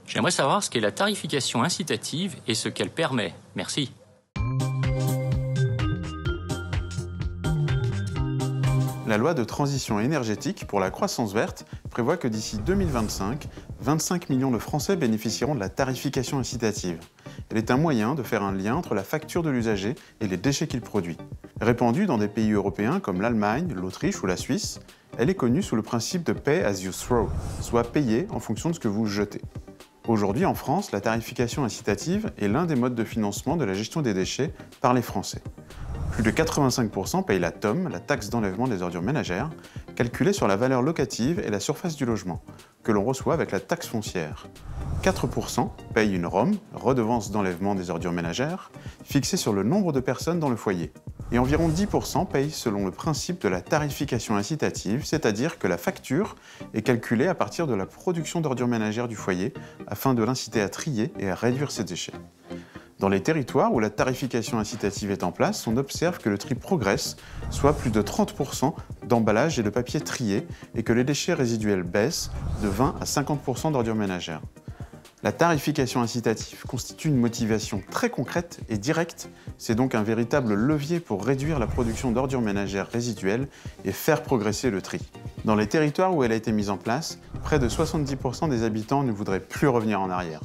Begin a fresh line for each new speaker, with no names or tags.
J'aimerais savoir ce qu'est la tarification incitative et ce qu'elle permet. Merci.
La loi de transition énergétique pour la croissance verte prévoit que d'ici 2025, 25 millions de Français bénéficieront de la tarification incitative. Elle est un moyen de faire un lien entre la facture de l'usager et les déchets qu'il produit. Répandue dans des pays européens comme l'Allemagne, l'Autriche ou la Suisse, elle est connue sous le principe de pay as you throw, soit payer en fonction de ce que vous jetez. Aujourd'hui, en France, la tarification incitative est l'un des modes de financement de la gestion des déchets par les Français. Plus de 85% payent la TOM, la taxe d'enlèvement des ordures ménagères, calculée sur la valeur locative et la surface du logement, que l'on reçoit avec la taxe foncière. 4% payent une ROM, redevance d'enlèvement des ordures ménagères, fixée sur le nombre de personnes dans le foyer. Et environ 10% payent selon le principe de la tarification incitative, c'est-à-dire que la facture est calculée à partir de la production d'ordures ménagères du foyer, afin de l'inciter à trier et à réduire ses déchets. Dans les territoires où la tarification incitative est en place, on observe que le tri progresse, soit plus de 30% d'emballage et de papier triés, et que les déchets résiduels baissent de 20 à 50% d'ordures ménagères. La tarification incitative constitue une motivation très concrète et directe. C'est donc un véritable levier pour réduire la production d'ordures ménagères résiduelles et faire progresser le tri. Dans les territoires où elle a été mise en place, près de 70% des habitants ne voudraient plus revenir en arrière.